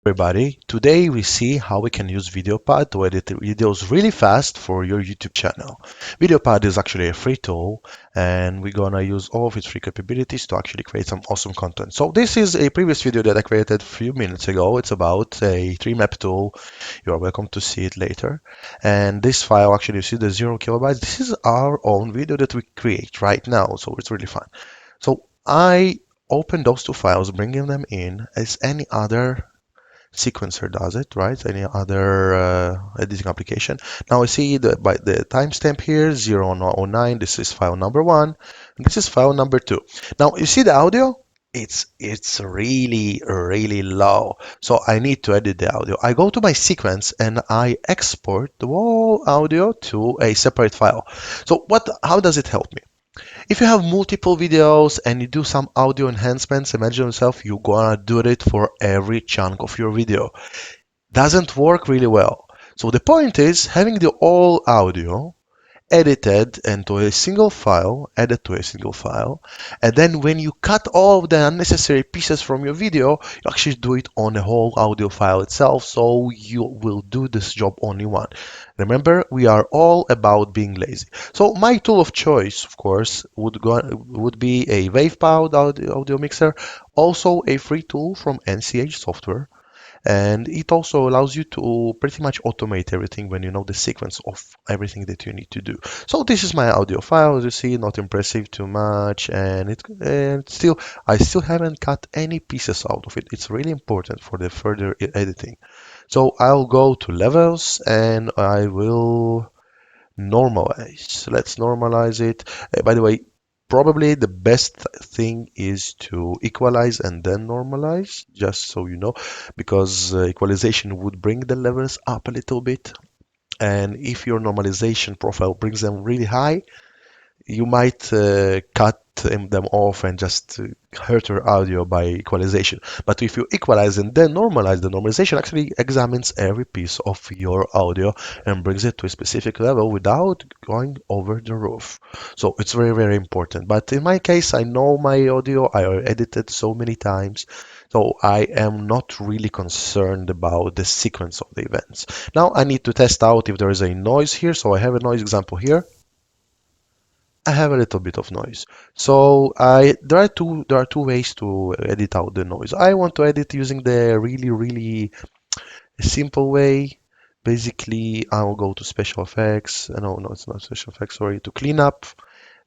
Everybody, today we see how we can use Videopad to edit videos really fast for your YouTube channel. Videopad is actually a free tool and we're gonna use all of its free capabilities to actually create some awesome content. So this is a previous video that I created a few minutes ago. It's about a tree map tool. You are welcome to see it later. And this file, actually you see the 0 KB, this is our own video that we create right now. So it's really fun. So I open those two files, bringing them in as any other sequencer does it, right? Any other editing application. Now I see by the timestamp here, 009, this is file number 1, and this is file number 2. Now you see the audio? It's really low. So I need to edit the audio. I go to my sequence and I export the whole audio to a separate file. So how does it help me? If you have multiple videos and you do some audio enhancements, imagine yourself you're gonna do it for every chunk of your video. Doesn't work really well. So the point is having the all audio edited into a single file, added to a single file, and then when you cut all of the unnecessary pieces from your video, you actually do it on the whole audio file itself, so you will do this job only one. Remember, we are all about being lazy. So my tool of choice, of course, would be a Videopad audio mixer, also a free tool from NCH Software. And it also allows you to pretty much automate everything when you know the sequence of everything that you need to do. So this is my audio file, as you see, not impressive too much, and I still haven't cut any pieces out of it. It's really important for the further editing. So I'll go to levels and I will normalize. Let's normalize it. By the way, probably the best thing is to equalize and then normalize, just so you know, because equalization would bring the levels up a little bit. And if your normalization profile brings them really high, you might cut them off and just hurt your audio by equalization. But if you equalize and then normalize, the normalization actually examines every piece of your audio and brings it to a specific level without going over the roof. So it's very important. But in my case, I know my audio, I edited so many times, so I am not really concerned about the sequence of the events. Now I need to test out if there is a noise here. So I have a noise example here. I have a little bit of noise. So there are two ways to edit out the noise. I want to edit using the really simple way. Basically, I'll go to special effects. No, it's not special effects. Sorry, to clean up,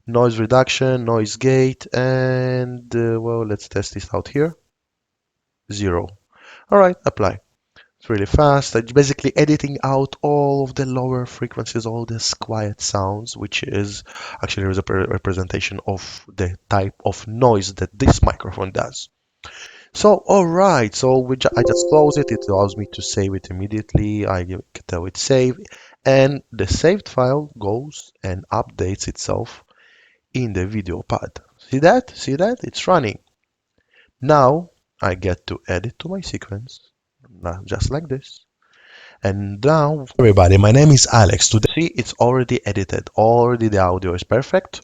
noise reduction, noise gate, and well, let's test this out here. 0. All right, apply. It's really fast. It's basically editing out all of the lower frequencies, all these quiet sounds, which is actually a representation of the type of noise that this microphone does. So, all right. So I just close it. It allows me to save it immediately. I tell it save, and the saved file goes and updates itself in the Videopad. See that? See that? It's running. Now I get to edit to my sequence. Just like this. And now, everybody, my name is Alex. Today, see, it's already edited. Already the audio is perfect.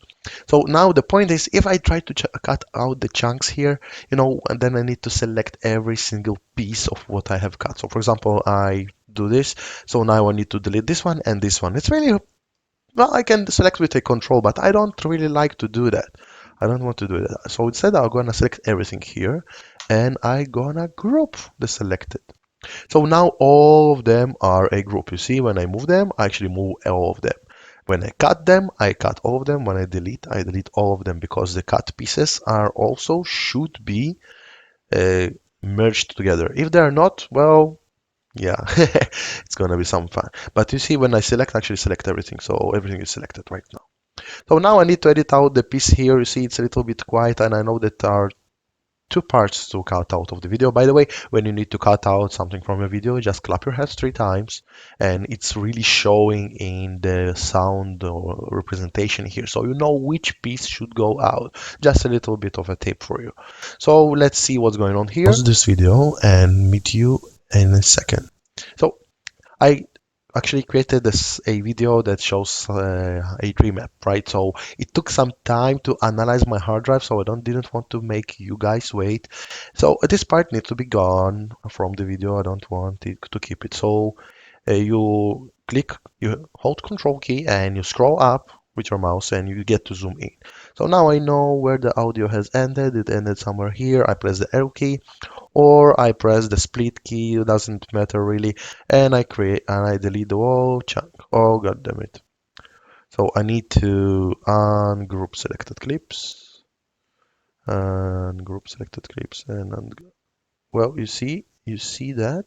So now the point is, if I try to cut out the chunks here, and then I need to select every single piece of what I have cut. So for example, I do this. So now I need to delete this one and this one. It's really, well, I can select with a control, but I don't really like to do that. I don't want to do that. So instead, I'm gonna select everything here and I'm gonna group the selected. So now all of them are a group. You see, when I move them, I actually move all of them. When I cut them, I cut all of them. When I delete all of them, because the cut pieces are also should be merged together. If they're not, well, yeah, it's gonna be some fun. But you see, when I actually select everything, so everything is selected right now. So now I need to edit out the piece here. You see, it's a little bit quiet, and I know that there are two parts to cut out of the video. By the way, when you need to cut out something from a video, just clap your hands 3 times and it's really showing in the sound or representation here. So you know which piece should go out. Just a little bit of a tip for you. So let's see what's going on here. Pause this video and meet you in a second. So I actually created a video that shows a tree map, right? So it took some time to analyze my hard drive, so I didn't want to make you guys wait. So this part needs to be gone from the video. I don't want it to keep it. So you hold Control key and you scroll up with your mouse and you get to zoom in. So now I know where the audio has ended. It ended somewhere here. I press the arrow key or I press the split key, it doesn't matter really, and I delete the whole chunk. Oh god damn it. So I need to ungroup selected clips, ungroup selected clips, well, you see that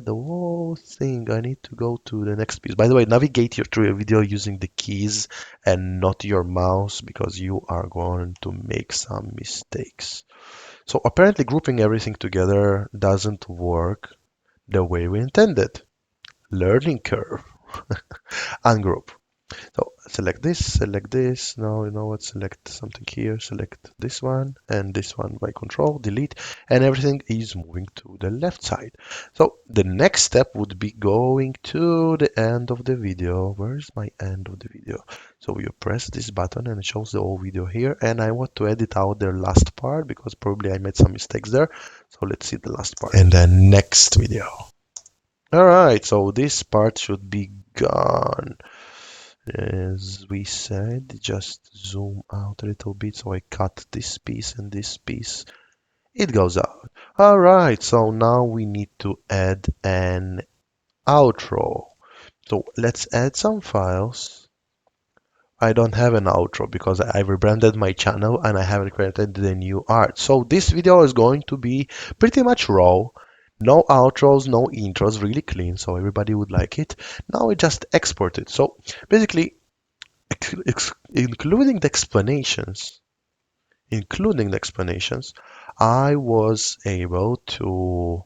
the whole thing. I need to go to the next piece. By the way, navigate through your video using the keys and not your mouse because you are going to make some mistakes. So apparently grouping everything together doesn't work the way we intended. Learning curve. Ungroup. So select this. Now you know what, select something here, select this one and this one by control, delete, and everything is moving to the left side. So the next step would be going to the end of the video. Where's my end of the video? So you press this button and it shows the whole video here, and I want to edit out the last part because probably I made some mistakes there. So let's see the last part. And then next video. All right, so this part should be gone. As we said, just zoom out a little bit so I cut this piece and this piece. It goes out. All right, so now we need to add an outro. So let's add some files. I don't have an outro because I rebranded my channel and I haven't created the new art. So this video is going to be pretty much raw. No outros, no intros, really clean, so everybody would like it. Now we just export it. So basically, including the explanations, I was able to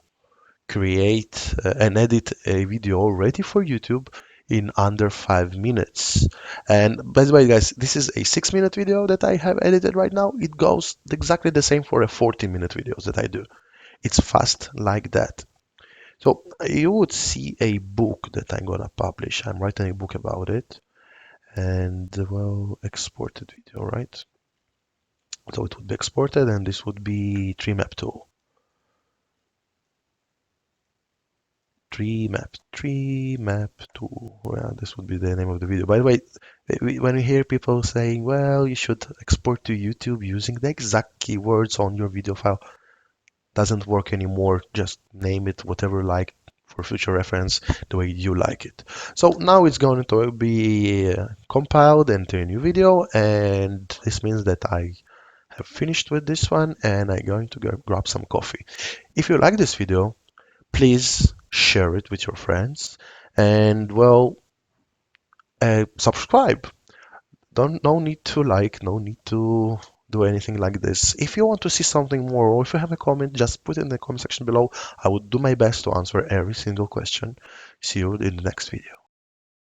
create and edit a video ready for YouTube in under 5 minutes. And by the way, guys, this is a 6 minute video that I have edited right now. It goes exactly the same for a 40-minute videos that I do. It's fast like that. So you would see a book that I'm gonna publish. I'm writing a book about it, and well, exported video, right? So it would be exported, and this would be tree map tool. Tree map tool. Well, this would be the name of the video. By the way, when we hear people saying, well, you should export to YouTube using the exact keywords on your video file, doesn't work anymore. Just name it whatever you like for future reference, the way you like it. So now it's going to be compiled into a new video, and this means that I have finished with this one and I'm going to go grab some coffee. If you like this video, please share it with your friends and well, subscribe. No need to like, no need to do anything like this. If you want to see something more or if you have a comment, just put it in the comment section below. I would do my best to answer every single question. See you in the next video.